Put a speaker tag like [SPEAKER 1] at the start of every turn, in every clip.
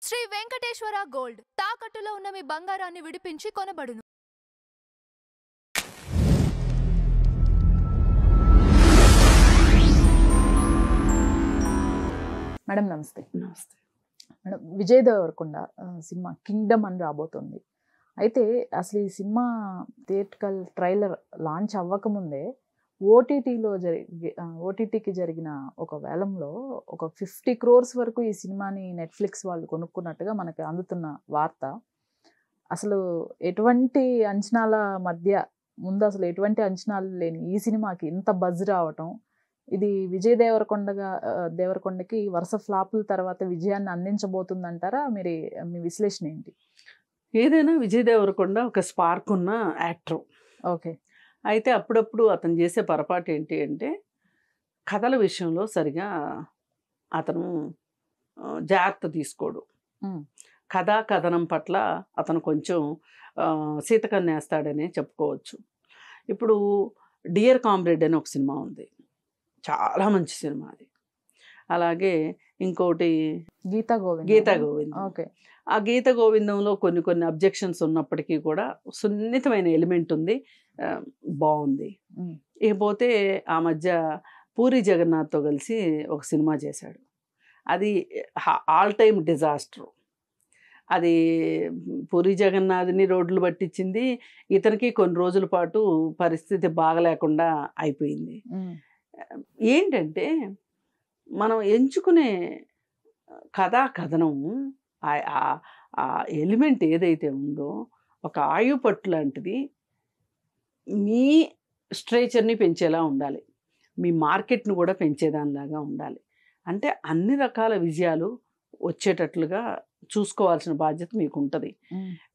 [SPEAKER 1] Shri Venkateswara gold తాకట్టులో ఉన్న మీ బంగారాన్ని విడిపించి కొనబడును.
[SPEAKER 2] మేడం నమస్తే.
[SPEAKER 3] నమస్తే
[SPEAKER 2] madam, Vijay Devarakonda cinema kingdom అని రాబోతుంది. అయితే అసలు ఈ సినిమా థియేట్రికల్ ట్రైలర్ లాంచ్ అవ్వకముందే ఓటీటీకి జరిగిన ఒక వేలంలో ఒక 50 crores వరకు ఈ సినిమాని నెట్ఫ్లిక్స్ వాళ్ళు కొనుక్కున్నట్టుగా మనకి అందుతున్న వార్త. అసలు ఎటువంటి అంచనాల మధ్య ముందు అసలు ఎటువంటి అంచనాలు లేని ఈ సినిమాకి ఇంత బజ్ రావటం, ఇది విజయ్ దేవరకొండకి వరుస ఫ్లాపుల తర్వాత విజయాన్ని అందించబోతుందంటారా? మీ విశ్లేషణ ఏంటి?
[SPEAKER 3] ఏదైనా విజయ్ దేవరకొండ ఒక స్పార్క్ ఉన్న యాక్టర్.
[SPEAKER 2] ఓకే.
[SPEAKER 3] అయితే అప్పుడప్పుడు అతను చేసే పొరపాటు ఏంటి అంటే కథల విషయంలో సరిగా అతను జాగ్రత్త తీసుకోడు. కథా కథనం పట్ల అతను కొంచెం సీతకన్నేస్తాడనే చెప్పుకోవచ్చు. ఇప్పుడు డియర్ కామ్రేడ్ అని ఒక సినిమా ఉంది, చాలా మంచి సినిమా అది. అలాగే ఇంకోటి గీతా గోవిందం.
[SPEAKER 2] ఓకే.
[SPEAKER 3] ఆ గీత గోవిందంలో కొన్ని అబ్జెక్షన్స్ ఉన్నప్పటికీ కూడా సున్నితమైన ఎలిమెంట్ ఉంది, బాగుంది. ఇకపోతే ఆ మధ్య పూరి జగన్నాథ్తో కలిసి ఒక సినిమా చేశాడు, అది ఆల్ టైమ్ డిజాస్టర్. అది పూరి జగన్నాథ్ని రోడ్లు పట్టించింది, ఇతనికి కొన్ని రోజుల పాటు పరిస్థితి బాగలేకుండా అయిపోయింది. ఏంటంటే మనం ఎంచుకునే కథా కథనం ఆ ఎలిమెంట్ ఏదైతే ఉందో ఒక ఆయుపట్టు లాంటిది మీ స్ట్రేచర్ని పెంచేలా ఉండాలి, మీ మార్కెట్ను కూడా పెంచేదానిలాగా ఉండాలి. అంటే అన్ని రకాల విజయాలు వచ్చేటట్లుగా చూసుకోవాల్సిన బాధ్యత మీకు ఉంటుంది.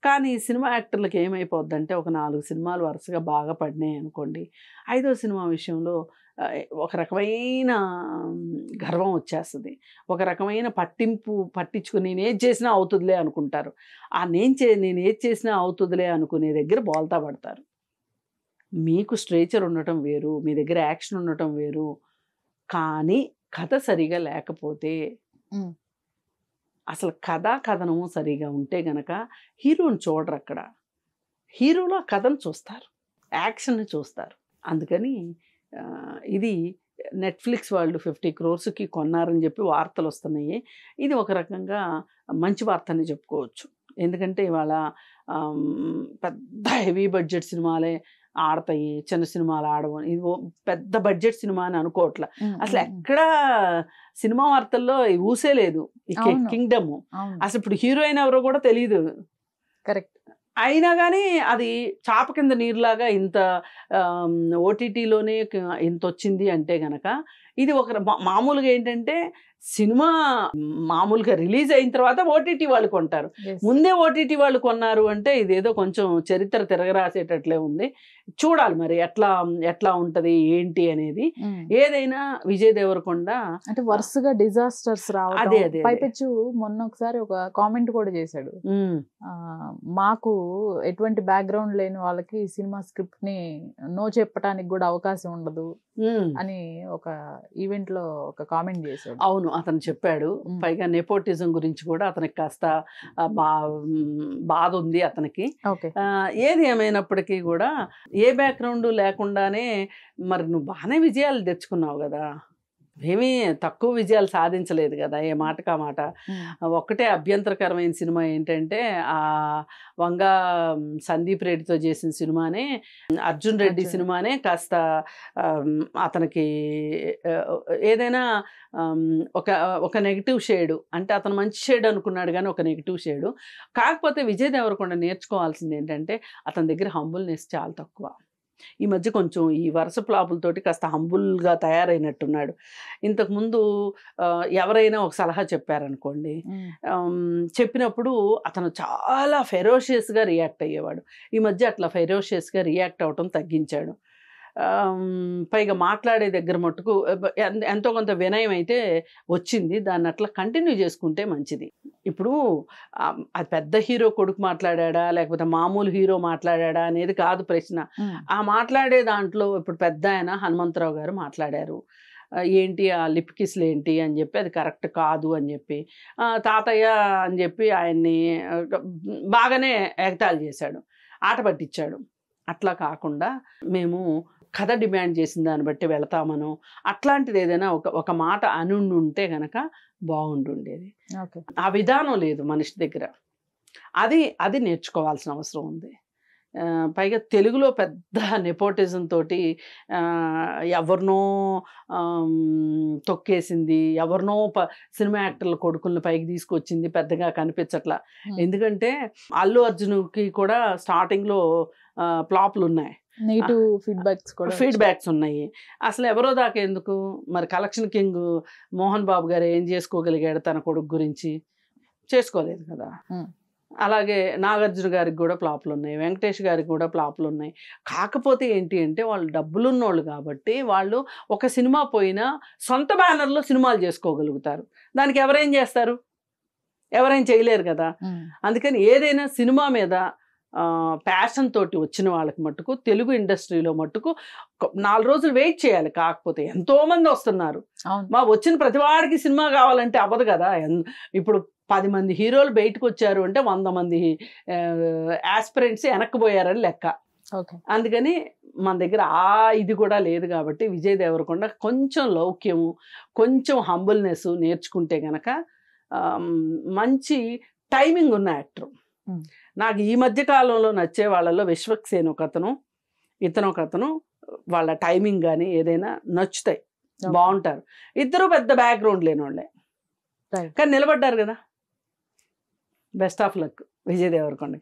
[SPEAKER 3] కానీ సినిమా యాక్టర్లకు ఏమైపోద్దంటే ఒక 4 సినిమాలు వరుసగా బాగా పడినాయి అనుకోండి, 5వ సినిమా విషయంలో ఒక రకమైన గర్వం వచ్చేస్తుంది, ఒక రకమైన పట్టించుకుని నేను ఏది చేసినా అవుతుందిలే అనుకుంటారు. నేను ఏది చేసినా అవుతుందిలే అనుకునే దగ్గర బోల్తా పడతారు. మీకు స్ట్రేచర్ ఉండటం వేరు, మీ దగ్గర యాక్షన్ ఉండటం వేరు, కానీ కథ సరిగా లేకపోతే, అసలు కథనము సరిగా ఉంటే గనక హీరోని చూడరు, అక్కడ హీరోలో కథను చూస్తారు, యాక్షన్ని చూస్తారు. అందుకని ఇది నెట్ఫ్లిక్స్ వాళ్ళు 50 crores కొన్నారని చెప్పి వార్తలు వస్తున్నాయి. ఇది ఒక రకంగా మంచి వార్త అని చెప్పుకోవచ్చు. ఎందుకంటే ఇవాళ పెద్ద హెవీ బడ్జెట్ సినిమాలే ఆడతాయి, చిన్న సినిమాలు ఆడవు. ఇది పెద్ద బడ్జెట్ సినిమా అని అనుకోవట్లా. అసలు ఎక్కడా సినిమా వార్తల్లో ఊసే లేదు ఈ కింగ్డమ్. అసలు ఇప్పుడు హీరోయిన్ ఎవరో కూడా తెలియదు.
[SPEAKER 2] కరెక్ట్.
[SPEAKER 3] అయినా కానీ అది చాప కింద నీరులాగా ఇంత ఓటీటీలోనే ఇంత వచ్చింది అంటే గనక ఇది ఒక మామూలుగా ఏంటంటే సినిమా మామూలుగా రిలీజ్ అయిన తర్వాత ఓటీటీ వాళ్ళు కొంటారు, ముందే ఓటీటీ వాళ్ళు కొన్నారు అంటే ఇదేదో కొంచెం చరిత్ర తిరగరాసేటట్లే ఉంది. చూడాలి మరి ఎట్లా ఉంటది ఏంటి అనేది. ఏదైనా విజయ్ దేవరకొండ
[SPEAKER 2] అంటే వరుసగా డిజాస్టర్స్ రావడం, పైపెచ్చు మొన్న ఒకసారి ఒక కామెంట్ కూడా చేశాడు, మాకు ఎటువంటి బ్యాక్గ్రౌండ్ లేని వాళ్ళకి సినిమా స్క్రిప్ట్ ని నో చెప్పడానికి కూడా అవకాశం ఉండదు అని ఒక ఈవెంట్ లో ఒక కామెంట్ చేశాడు.
[SPEAKER 3] అవును, అతను చెప్పాడు. పైగా నెపోటిజం గురించి కూడా అతనికి కాస్త బాధ ఉంది అతనికి. ఏది ఏమైనప్పటికీ కూడా ఏ బ్యాక్గ్రౌండ్ లేకుండానే మరి నువ్వు బాగానే విజయాలు తెచ్చుకున్నావు కదా, ఏమీ తక్కువ విజయాలు సాధించలేదు కదా ఏ మాటకా మాట. ఒక్కటే అభ్యంతరకరమైన సినిమా ఏంటంటే ఆ వంగా సందీప్ రెడ్డితో చేసిన సినిమానే, అర్జున్ రెడ్డి సినిమానే కాస్త అతనికి ఏదైనా ఒక నెగిటివ్ షేడు, అంటే అతను మంచి షేడ్ అనుకున్నాడు కానీ ఒక నెగిటివ్ షేడు. కాకపోతే విజయ్ దేవరకొండ నేర్చుకోవాల్సింది ఏంటంటే అతని దగ్గర హంబుల్నెస్ చాలా తక్కువ. ఈ మధ్య కొంచెం ఈ వరుస ఫ్లాపులతోటి కాస్త హంబుల్గా తయారైనట్టున్నాడు. ఇంతకుముందు ఎవరైనా ఒక సలహా చెప్పారనుకోండి, చెప్పినప్పుడు అతను చాలా ఫెరోషియస్గా రియాక్ట్ అయ్యేవాడు. ఈ మధ్య అట్లా ఫెరోషియస్గా రియాక్ట్ అవ్వటం తగ్గించాడు. పైగా మాట్లాడే దగ్గర మట్టుకు ఎంతో కొంత వినయం అయితే వచ్చింది, దాన్ని అట్లా కంటిన్యూ చేసుకుంటే మంచిది. ఇప్పుడు అది పెద్ద హీరో కొడుకు మాట్లాడా లేకపోతే మామూలు హీరో మాట్లాడా అనేది కాదు ప్రశ్న. ఆ మాట్లాడే దాంట్లో ఇప్పుడు పెద్ద ఆయన హనుమంతరావు గారు మాట్లాడారు, ఏంటి ఆ లిప్ కిస్లు ఏంటి అని చెప్పి అది కరెక్ట్ కాదు అని చెప్పి తాతయ్య అని చెప్పి ఆయన్ని బాగానే ఎగతాళి చేశాడు, ఆట పట్టించాడు. అట్లా కాకుండా మేము కథ డిమాండ్ చేసిన దాన్ని బట్టి వెళతామను అట్లాంటిది ఏదైనా ఒక మాట అనుండుంటే గనక బాగుండుండేది. ఆ విధానం లేదు మనిషి దగ్గర. అది నేర్చుకోవాల్సిన అవసరం ఉంది. పైగా తెలుగులో పెద్ద నెపోటిజం తోటి ఎవరినో తొక్కేసింది, ఎవరినో సినిమా యాక్టర్ల కొడుకులను పైకి తీసుకొచ్చింది పెద్దగా కనిపించట్లా. ఎందుకంటే అల్లు అర్జున్కి కూడా స్టార్టింగ్లో ఫ్లాప్లు ఉన్నాయి,
[SPEAKER 2] నెగిటివ్
[SPEAKER 3] ఫీడ్బ్యాక్స్ ఉన్నాయి. అసలు ఎవరో దాకా ఎందుకు మరి కలెక్షన్ కింగ్ మోహన్ బాబు గారు ఏం చేసుకోగలిగాడు తన కొడుకు గురించి? చేసుకోలేదు కదా. అలాగే నాగార్జున గారికి కూడా ఫ్లాప్లు ఉన్నాయి, వెంకటేష్ గారికి కూడా ఫ్లాప్లు ఉన్నాయి. కాకపోతే ఏంటి అంటే వాళ్ళు డబ్బులున్నోళ్ళు కాబట్టి వాళ్ళు ఒక సినిమా పోయినా సొంత బ్యానర్లో సినిమాలు చేసుకోగలుగుతారు. దానికి ఎవరేం చేస్తారు? ఎవరేం చేయలేరు కదా. అందుకని ఏదైనా సినిమా మీద ప్యాషన్ తోటి వచ్చిన వాళ్ళకి మట్టుకు తెలుగు ఇండస్ట్రీలో మట్టుకు 4 రోజులు వెయిట్ చేయాలి. కాకపోతే ఎంతోమంది వస్తున్నారు, వచ్చిన ప్రతి వాడికి సినిమా కావాలంటే అవ్వదు కదా. ఇప్పుడు 10 మంది హీరోలు బయటకు వచ్చారు అంటే 100 మంది ఆస్పిరెంట్స్ వెనక్కిపోయారని లెక్క. అందుకని మన దగ్గర ఇది కూడా లేదు కాబట్టి విజయ్ దేవరకొండ కొంచెం లౌక్యము, కొంచెం హంబుల్నెస్ నేర్చుకుంటే గనక మంచి టైమింగ్ ఉన్న యాక్టర్. నాకు ఈ మధ్య కాలంలో నచ్చే వాళ్ళలో విశ్వక్సేన్ ఒకతను, ఇతను ఒకతను, వాళ్ళ టైమింగ్ కానీ ఏదైనా నచ్చుతాయి, బాగుంటారు. ఇద్దరు పెద్ద బ్యాక్గ్రౌండ్ లేని వాళ్ళే కానీ నిలబడ్డారు కదా. Best of luck Vijay దేవరకొండకి.